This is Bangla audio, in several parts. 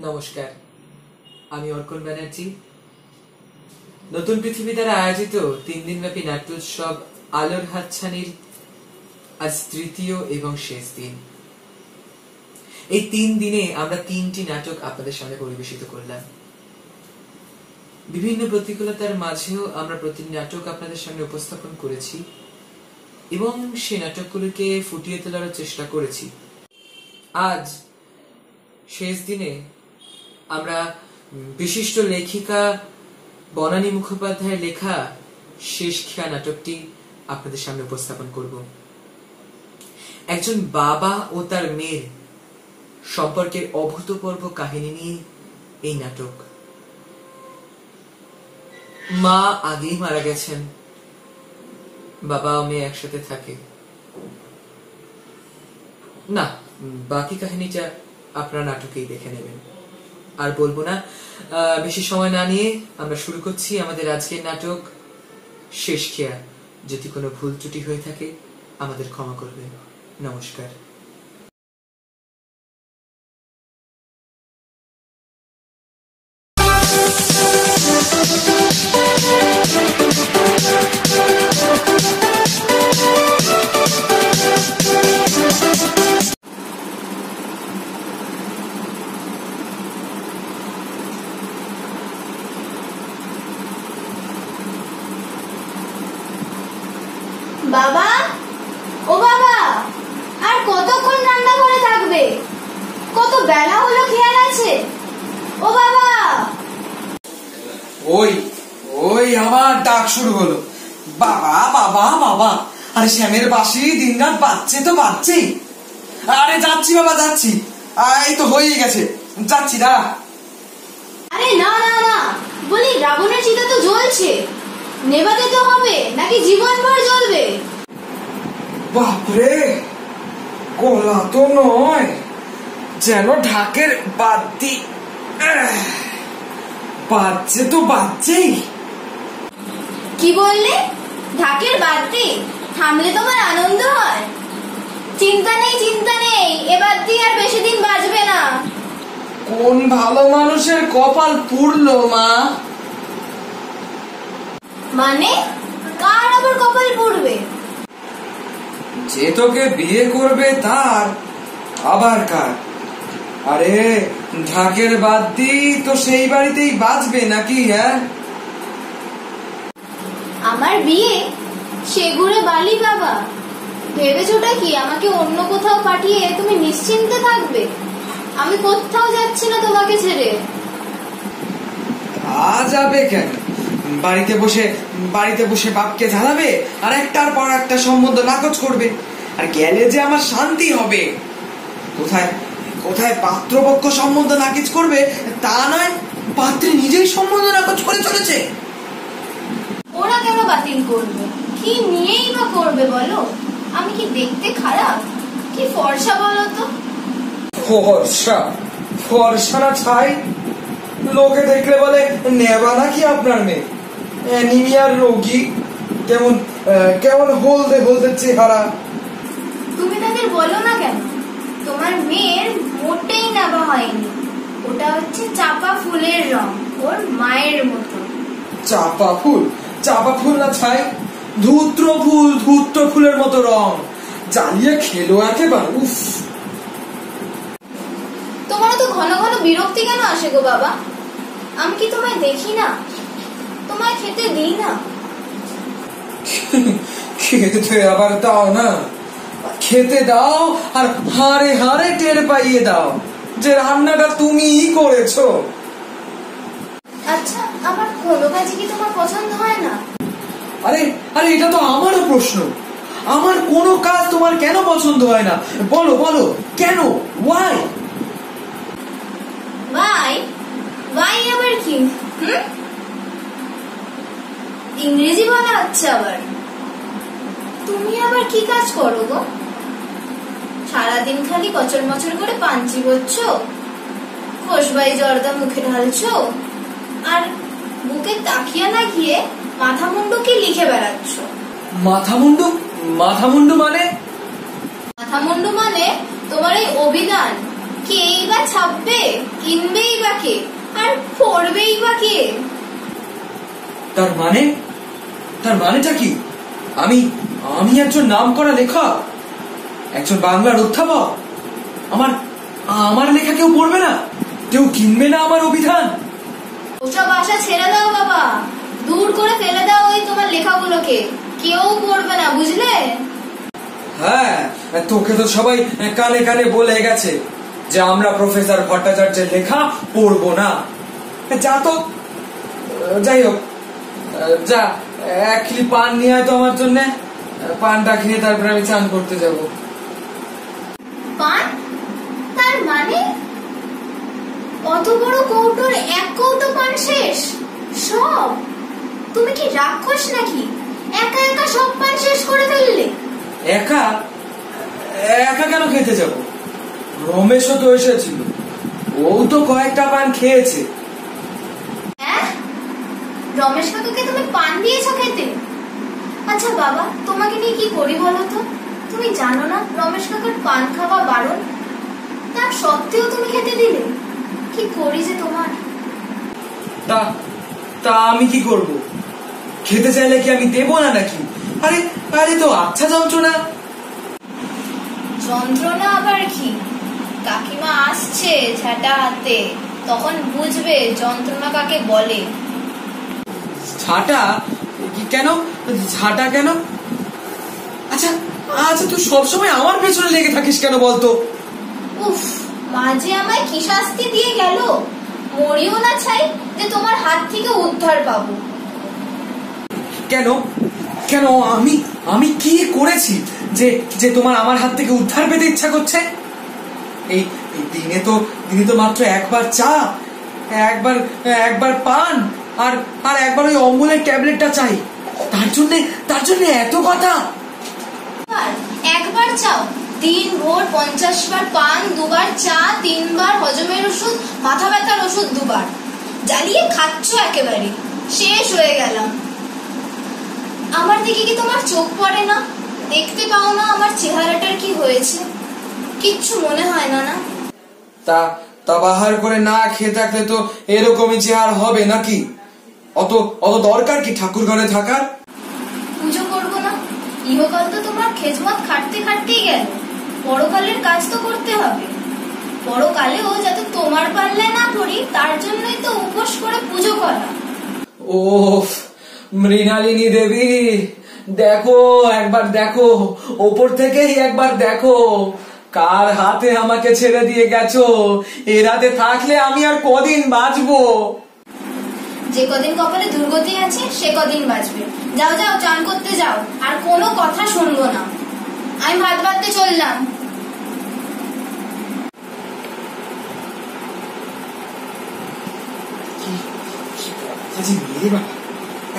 নমস্কার, আমি অর্কন ব্যানার্জি। নতুন পৃথিবী দ্বারা আয়োজিত 3 দিনব্যাপী নাট্যোৎসব আলোর হাতছানির আজ তৃতীয় এবং শেষ দিন। এই 3 দিনে আমরা 3টি নাটক আপনাদের সামনে পরিবেশিত করলাম। বিভিন্ন প্রতিকূলতার মাঝেও আমরা প্রতিটি নাটক আপনাদের সামনে উপস্থাপন করেছি এবং সেই নাটকগুলিকে ফুটিয়ে তোলার চেষ্টা করেছি। আজ শেষ দিনে আমরা বিশিষ্ট লেখিকা বনানী মুখোপাধ্যায়ের লেখা শেষ খেয়া নাটকটি আপনাদের সামনে উপস্থাপন করব। একজন বাবা ও তার মেয়ের সম্পর্কের অভূতপূর্ব কাহিনী নিয়ে এই নাটক। মা আগেই মারা গেছেন, বাবা ও মেয়ে একসাথে থাকে না। বাকি কাহিনীটা আপনারা নাটকেই দেখে নেবেন, আর বলবো না। বেশি সময় না নিয়ে আমরা শুরু করছি আমাদের আজকের নাটক শেষ খেয়া। যদি কোনো ভুল ত্রুটি হয়ে থাকে আমাদের ক্ষমা করবেন। নমস্কার। বাবা, ও বাবা, আর কতক্ষণ রান্না করে থাকবে? কত বেলা হলো, খেয়াল আছে? ও বাবা। ওই ওই আমার ডাক শুরু হলো, বাবা বাবা বাবা। আরে শ্যামের বাঁশি দিনরাত বাজছে তো বাজছেই। আরে যাচ্ছি বাবা, যাচ্ছি। এই তো হয়ে গেছে, যাচ্ছি। দাঁড়া। আরে না না না, বলি রাবণের চিতা তো জ্বলছে, নেভাতে তো হবে, নাকি জীবনভর জ্বলবে? বাপরে, গোলা তো নয়, যেন ঢাকের বাদ্যি। বাজছে তো বাজছেই। কি বললে? ঢাকের বাদ্যি থামলে তোমার আনন্দ হয়? চিন্তা নেই চিন্তা নেই, এ বাদ্যি আর বেশি দিন বাজবে না। কোন ভালো মানুষের কপাল পুড়লো মা? মানে কার আবার কপাল পুড়বে? যে তোকে বিয়ে করবে তার, আবার কার? আরে ঢাকের বাদ্যি তো সেই বাড়িতেই বাজবে নাকি? হ্যাঁ, আমার বিয়ে সেগুড়ে বালি? বাবা, ভেবেছোটা কি আমাকে অন্য কোথাও পাঠিয়ে তুমি নিশ্চিন্তে থাকবে? আমি কোথাও যাচ্ছি না তোমাকে ছেড়ে। যাবে কেন? বাড়িতে বসে বাপকে জ্বালাবে আর একটার পর একটা সম্বন্ধ নাকচ করবে, আর গেলে যে আমার শান্তি হবে। কোথায় কোথায় পাত্রপক্ষ সম্বন্ধ নাকচ করবে তা নয়, পাত্রী নিজেই সম্বন্ধ নাকচ করে চলেছে। ওরা কেন বাতিল করবে? কি নিয়েই বা করবে বলো? আমি কি দেখতে খারাপ? কি ফর্সা বলো তো? ফর্সা না ছাই, লোকে দেখলে বলে নেবা নাকি আপনার মেয়ে, অ্যানিমিয়ার রোগী, কেমন কেমন হলদে হলদে চেহারা। তুমি তাদের বলো না কেন? তোমার মেয়ের মোটেই নেবা হয়নি, ওটা হচ্ছে চাপা ফুলের রং, ওর মায়ের মতো। চাপা ফুল না ছাই, ধূত্র ফুলের মতো রং, জ্বালিয়ে খেলো একেবারে। উফ, তোমার তো ঘন ঘন বিরক্তি কেন আসে গো বাবা? আমি কি তোমায় দেখি না? তোমায় খেতে দিই না? খেতে আবার দাও না, খেতে দাও আর হাড়ে হাড়ে টের পাইয়ে দাও যে রান্নাটা তুমিই করেছো। আচ্ছা, আমার কোনো কাজই কি তোমার পছন্দ হয় না? আরে আরে এটা তো আমারও প্রশ্ন। আমার কোনো কাজ তোমার কেন পছন্দ হয় না? বলো বলো, কেন? ওয়াই ওয়াই আবার কি? ইংরেজি বলা হচ্ছে আবার? তুমি আবার কি কাজ করো গো? সারাদিন খালি কচর মচর করে পাঞ্চি করছো, খোসবাই জর্দা মুখে ঢালছো, আর বুকে তাকিয়া না গিয়ে মাথা মুন্ডু কি লিখে বেড়াচ্ছ। মাথা মুন্ডু মানে? মাথা মুন্ডু মানে তোমার এই অভিধান, কি কেই বা ছাপবে, কিনবেই বা কে, আর পড়বেই বা কে? তার মানেটা কি? আমি আমি একজন নামকরা লেখক, একজন বাংলার অধ্যাপক। আমার লেখা কেউ পড়বে না, কেউ কিনবে না আমার অভিধান। ওসব আশা ছেড়ে দাও বাবা, দূর করে ফেলে দাও ওই তোমার লেখাগুলোকে। কেউ পড়বে না, বুঝলে? হ্যাঁ, তোকে তো সবাই কানে কানে বলে গেছে যে আমরা প্রফেসর ভট্টাচার্যের লেখা পড়বো না। যা তো, যাই হোক, যা এক কিলি পান নিয়ে আয় তো আমার জন্য। পানটা খেয়ে তারপরে আমি চান করতে যাব। পান? তার মানে অত বড় কৌটোর এক কৌটো পান শেষ? সব? তুমি কি রাক্ষস নাকি? একা একা সব পান শেষ করে ফেললে? একা একা কেন খেতে যাব? রমেশও তো এসেছিল, ও তো কয়েকটা পান খেয়েছে। হ্যাঁ, রমেশ কাকুকে তুমি পান দিয়েছো খেতে? আচ্ছা বাবা, তোমাকে নিয়ে কি করি বলো তো? তুমি জানো না রমেশ কাকুর পান খাওয়া বারণ, তার সত্ত্বেও তুমি খেতে দিলে? কি করি যে তোমার। তা আমি কি করব? খেতে চাইলে কি আমি দেবো না নাকি? আরে আরে তো আচ্ছা যন্ত্রণা। যন্ত্রণা আবার কি? কাকিমা আসছে ঝাঁটা হাতে, তখন বুঝবে যন্ত্রণা কাকে বলে। ঝাঁটা? কেন ঝাঁটা কেন? আচ্ছা আচ্ছা, তুই সবসময় আমার পেছনে লেগে থাকিস কেন বলতো? উফ, মাঝে আমায় কি শাস্তি দিয়ে গেল। মরিও না চাই যে তোমার হাত থেকে উদ্ধার পাবো। কেন কেন আমি কি করেছি যে যে তোমার আমার হাত থেকে উদ্ধার পেতে ইচ্ছা করছে? এই দিনে তো মাত্র একবার চা, একবার পান, আর একবার ওই অম্বলের ট্যাবলেটটা চাই। তার জন্য এত কথা? একবার চাও, 3 ভোর 50 বার পান, 2 বার চা, 3 বার হজমের ওষুধ, মাথা ব্যথার ওষুধ 2 বার। জ্বালিয়ে খাচ্ছ একেবারে। শেষ হয়ে গেলাম। আমার দিকে কি তোমার চোখ পড়ে না? দেখতে পাও না আমার চেহারাটার কি হয়েছে? কিচ্ছু মনে হয় না? না তা বাহার করে না খেয়ে থাকলে তো এরকমই চেহারা হবে নাকি? অত দরকার কি ঠাকুর ঘরে থাকার? পুজো করবো না? ইহকাল তো তোমার খেজমত খাটতেই গেল, পরকালের কাজ তো করতে হবে। পরকালেও যাতে তোমার পাল্লায় না পড়ি, তার জন্যই তো উপোস করে পুজো করা। ও মৃণালিনী দেবী, দেখো একবার, দেখো ওপর থেকেই একবার দেখো, কার হাতে আমাকে ছেড়ে দিয়ে গেছো। এ রাতে থাকলে আমি আর কদিন বাঁচবো? যে কদিন কপালে দুর্গতি আছে সে কদিন বাঁচবে। যাও যাও, চান করতে যাও, আর কোনো কথা শুনবো না। আমি ভাত বাড়তে চললাম।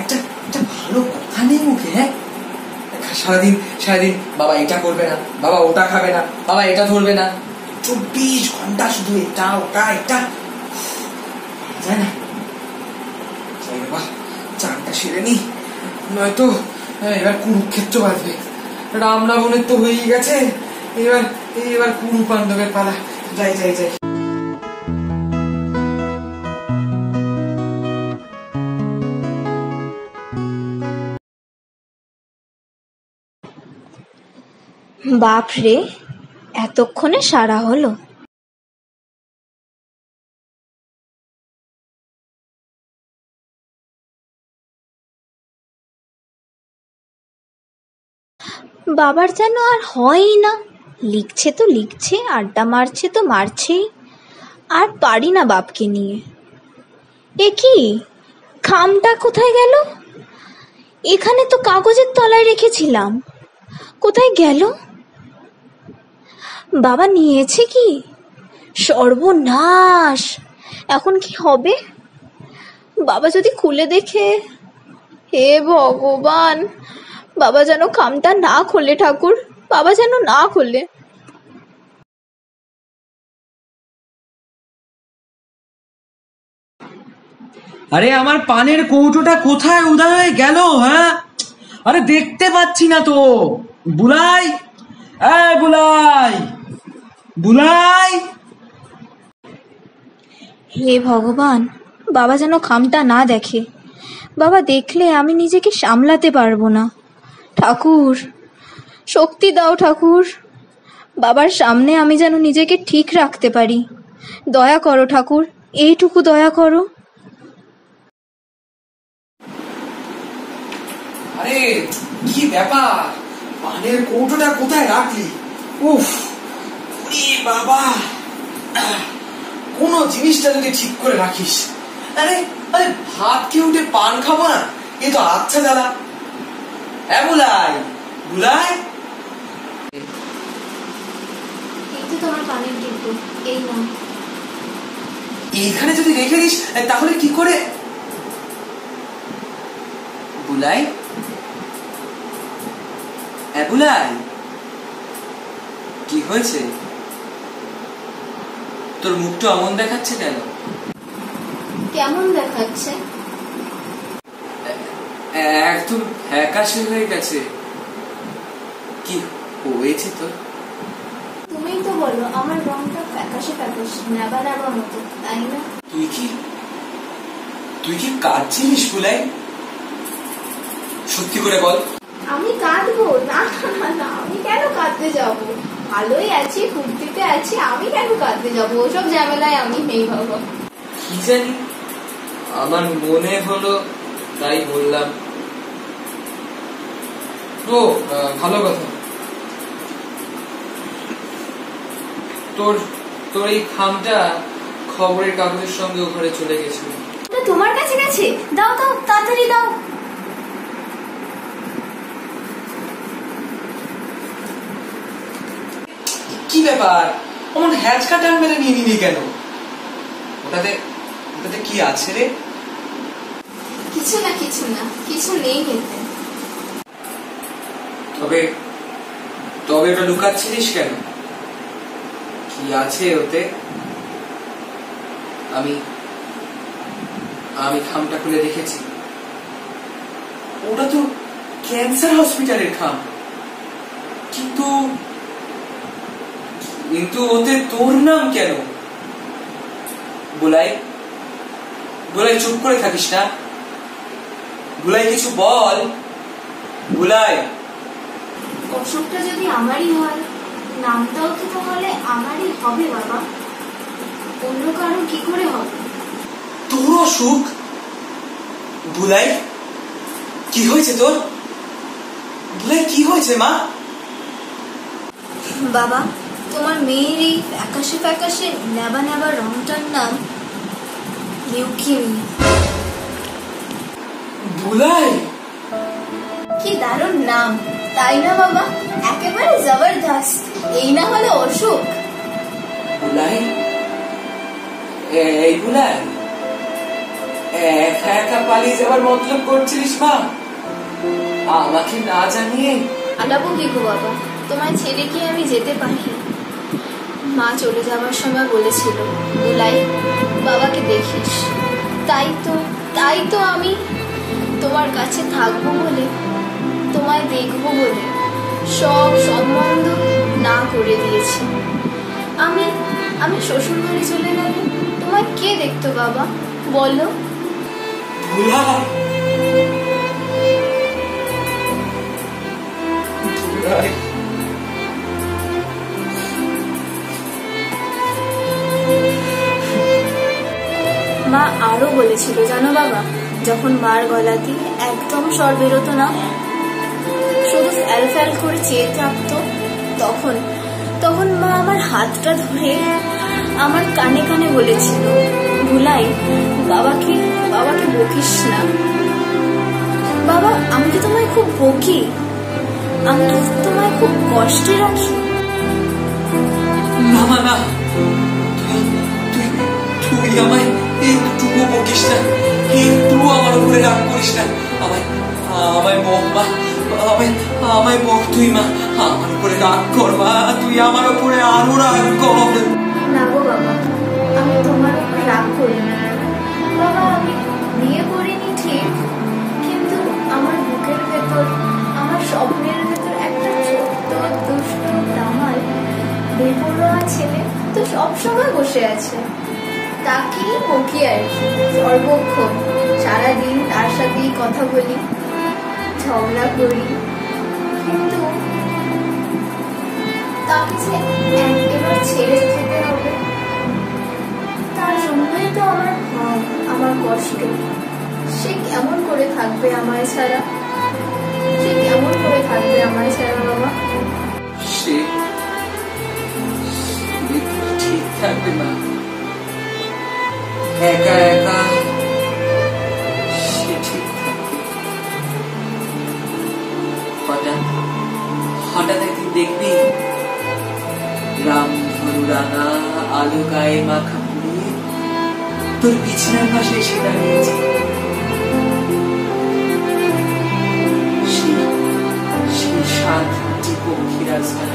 একটা ভালো কথা নেই মুখে। হ্যাঁ, সারাদিন বাবা এটা করবে না, বাবা ওটা খাবে না, বাবা এটা ধরবে না, 24 ঘন্টা শুধু এটা ওটা এটা। যায় না। বাবা চানটা সেরে নি, নয়তো এবার কুরুক্ষেত্র বাঁধবে। রাম রাবণের তো হয়েই গেছে, এবার কুরু পাণ্ডবের পালা। যাই। বাপরে, এতক্ষণে সারা হলো। বাবার যেন আর হয়ই না। লিখছে তো লিখছে, আড্ডা মারছে তো মারছেই, আর পারি না বাপকে নিয়ে। এ কি, খামটা কোথায় গেল? এখানে তো কাগজের তলায় রেখেছিলাম, কোথায় গেল? বাবা নিয়েছে কি? সর্বনাশ, এখন কি হবে? বাবা যদি খুলে দেখে। হে ভগবান, বাবা যেন খামটা না খোলে, ঠাকুর বাবা যেন না খোলে। আরে আমার পানের কৌটোটা কোথায় উধাও হয়ে গেল? হ্যাঁ, আরে দেখতে পাচ্ছি না তো। বুলাই, বুলাই, বুলাই, হে ভগবান, বাবা যেন খামটা না দেখে। বাবা দেখলে আমি নিজেকে সামলাতে পারবো না। ঠাকুর, শক্তি দাও ঠাকুর, বাবার সামনে আমি যেন নিজেকে ঠিক রাখতে পারি। দয়া করো ঠাকুর, এইটুকু দয়া করো। আরে কি ব্যাপার, পানের কৌটোটা কোথায় রাখলি? উফ, ওরে বাবা, কোন জিনিসটা যদি ঠিক করে রাখিস। আরে আরে ভাত খেয়ে উঠে পান খাবো না, এ তো আচ্ছা জ্বালা। বুলাই বুলাই, এই তো তোমার পানির ডিব্বো, এই নাও। এইখানে যদি রেখে দিস তাহলে কি করে? বুলাই, বুলাই, কি হয়েছে? তোর মুখটা অমন দেখাচ্ছে কেন? কেমন দেখাচ্ছে? একদম ফ্যাকাশে হয়ে গেছে। কি হয়েছে তোর? তুমিই তো বলো আমার রংটা ফ্যাকাশে ফ্যাকাশে, নেবা নেবা মতো, তাই না? তুই কি কাঁদছিলিস বুলাই? সত্যি করে বল। আমি কাঁদবো না? না না, আমি কেন কাঁদতে যাব? ভালোই আছি, ফুর্তিতে আছি, আমি কেন কাঁদতে যাবো? ওসব ঝামেলায় আমি নেই বাবা। কি জানি, আমার মনে হলো তাই বললাম। ও ভালো কথা। তোর তোর এই খামটা খবরের কাগজের সঙ্গে ওখানে চলে গেছিল। ওটা তোমার কাছে গেছে? দাও দাও, তাড়াতাড়ি দাও। কি ব্যাপার, অমন হ্যাচকা টান মেরে নিয়ে নিলি কেন? ওটাতে ওটাতে কি আছে রে? কিছু না কিছু না, কিছু নেই এতে। তবে তবে ওটা লুকাচ্ছিলিস কেন? কি আছে ওতে? আমি আমি খামটা খুলে দেখেছি। ওটা তো ক্যান্সার হসপিটালের খাম। কিন্তু কিন্তু ওতে তোর নাম কেন? বুলাই, বুলাই চুপ করে থাকিস না। বুলাই কিছু বল। বুলাই, অসুখটা যদি আমারই হয়, নামটাও তো তাহলে আমারই হবে বাবা, অন্য কারো কি করে হবে? তোর অসুখ? বুলাই, কি হয়েছে তোর? বুলাই, কি হয়েছে মা? বাবা, তোমার মেয়ের এই ফ্যাকাশে ফ্যাকাশে নেবা নেবা রংটার নাম লিউকেমিয়া। বুলাই, কি দারুণ নাম, তাই না বাবা? একেবারে জবরদস্ত। এই না হলে অসুখ। বুলাই, এই বুলাই, একা একা পালিয়ে যাবার মতলব করছিলিস মা? আমাকে না জানিয়ে? আলাবো কি গো বাবা, তোমায় ছেড়ে কি আমি যেতে পারি? মা চলে যাওয়ার সময় বলেছিল, বুলাই বাবাকে দেখিস। তাই তো আমি তোমার কাছে থাকবো বলে, তোমায় দেখবো বলে সব সম্বন্ধ না করে দিয়েছি। আমি শ্বশুর বাড়ি চলে গেলে তোমায় কে দেখতো বাবা, বলো? বুলাই, বুলাই, মা আরো বলেছিল জানো বাবা, যখন মার গলা দিয়ে একদম স্বর বেরোতো না, শুধু ফ্যাল ফ্যাল করে চেয়ে থাকতো, তখন মা আমার হাতটা ধরে আমার কানে কানে বলেছিল, বুলাই বাবাকে বকিস না। বাবা, আমি কি তোমায় খুব বকি? আমি কি তোমায় খুব কষ্টে রাখি? না মা না, তুই আমায় একটুকু বকিস না, একটু আমার উপরে রাগ করিস না। আমায় বক মা, আমায় বক তুই মা, আমার উপরে রাগ কর মা, তুই আমার উপরে আরো রাগ কর। না গো বাবা, আমি তোমার উপর রাগ করিনি বাবা। আমি বিয়ে করিনি ঠিক, কিন্তু আমার বুকের ভেতর, আমার স্বপ্নের ভেতর একটা ছোট্ট দুষ্ট দামাল বেপরোয়া ছেলে তো সবসময় বসে আছে। তাকেই বকি আর কি, সর্বক্ষণ সারাদিন তার সাথেই কথা বলি, ঝগড়া করি, কিন্তু তাকে যে এবার ছেড়ে যেতে হবে, তার জন্যই তো আমার ভাব, আমার কষ্ট। সে কেমন করে থাকবে আমায় ছাড়া? সে কেমন করে থাকবে আমায় ছাড়া বাবা? সে ঠিক থাকবে না, একা একা সে ঠিক থাকবে। হঠাৎ একদিন দেখবি রামধনু রাঙা আলো গায়ে মাখা পুড়িয়ে তোর বিছানার পাশে এসে দাঁড়িয়েছে। সেই সাতটি পক্ষীর আজকাল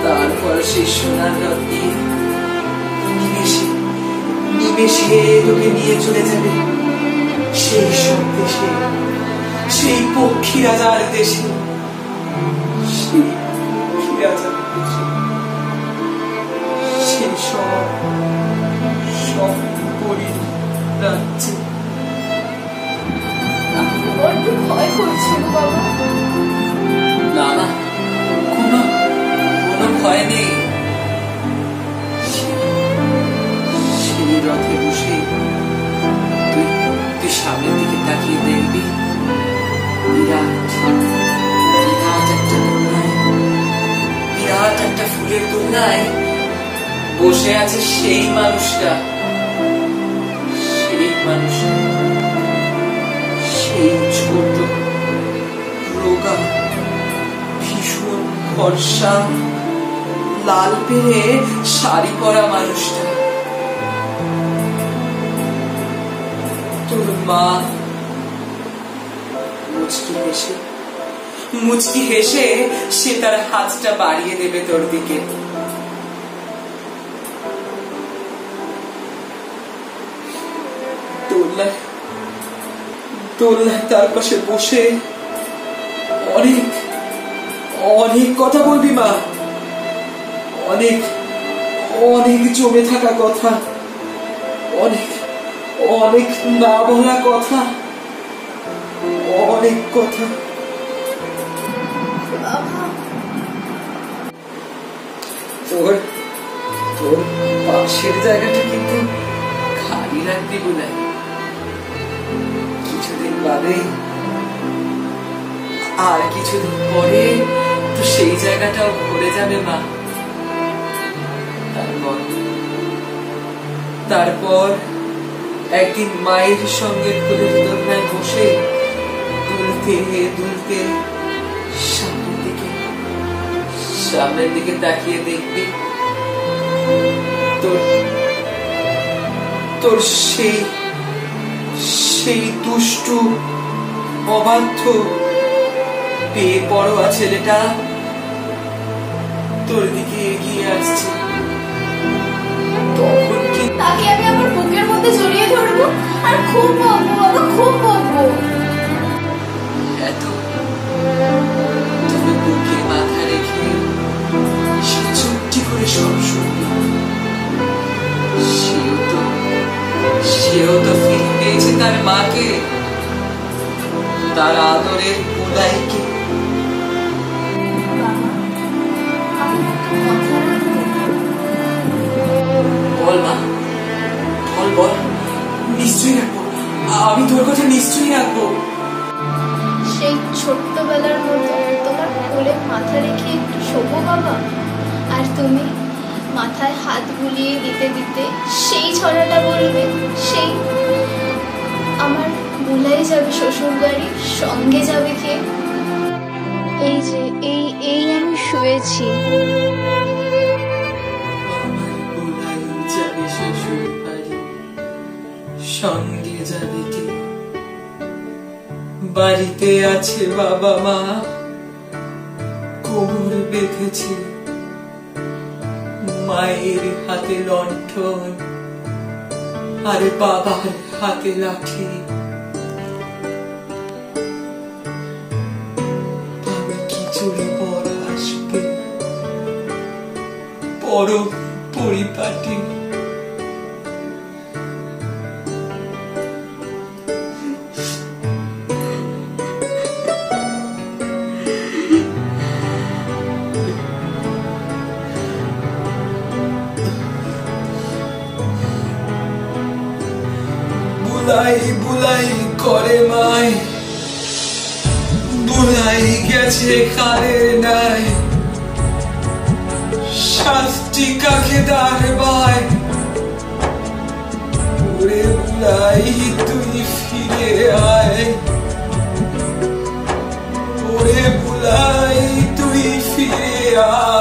তারপর সেই সোনার রথে নিমেষে তোকে নিয়ে চলে যাবে সেই সব দেশে, সেই পক্ষী রাজার দেশে, সেই পক্ষী রাজার দেশে, সেই সব পরীর রাজ্যে। বড্ড ভয় করছিল বাবা। না না, কোনো ভয় নেই। সেই রথে বসে তুই সামনের দিকে তাকিয়ে দেখবি বিরাট একটা ফুলের দোলনায় বসে আছে সেই মানুষটা, সেই ছোট রোগা ভীষণ ভরসা লাল পেরে শাড়ি পরা মানুষটা। তোর মা মুচকি হেসে সে তার হাতটা বাড়িয়ে দেবে তোর দিকে। দোলনায় তার পাশে বসে অনেক অনেক কথা বলবি মা, অনেক অনেক জমে থাকা কথা, অনেক অনেক না বলা কথা, অনেক কথা। তোর পাশের জায়গাটা কিন্তু খালি রাখবি বলে কিছুদিন বাদে আর কিছুদিন পরে তো সেই জায়গাটাও ভরে যাবে মা। তারপর একদিন মায়ের সঙ্গে ফুলের দোলনায় বসে দুলতে সামনের দিকে তাকিয়ে দেখবি তোর সেই দুষ্টু অবাধ্য বেপরোয়া ছেলেটা তোর দিকে এগিয়ে আসছে। তখন কি তাকে আমি আমার বুকের মধ্যে জড়িয়ে ধরবো আর খুব বলবো বাবা, খুব বলবো। এত তোর বুকে মাথা রেখে সে চুপটি করে সব শুনবে। সেও তো ফিরে পেয়েছে তার মাকে, তার আদরের উদয়কে। বল মা, বল। নিশ্চয়ই রাখবো, আমি তোর কথা নিশ্চয়ই রাখবো। সেই ছোট্টবেলার মতো তোমার কোলে মাথা রেখে একটু শোবো বাবা, আর তুমি মাথায় হাত বুলিয়ে দিতে দিতে সেই ছড়াটা বলবে, সেই আমার ভুলাই যাবে শ্বশুর বাড়ি, সঙ্গে যাবে কে? এই যে এই আমি শুয়েছি, সঙ্গে যাবে কে? বাড়িতে আছে বাবা মা, কোমর বেঁধেছে, মায়ের হাতে লণ্ঠন, আরে বাবার হাতে লাঠি। আমি কি চলে বড় আসবে, বড় পরিপাটি। বুলাই বুলাই করে মায়, বুলাই গেছে খারে নাই, শাস্তি কাকে দাঁড়ে বাই। ওরে বুলাই তুই ফিরে আয়, ওরে বুলাই তুই ফিরে আয়।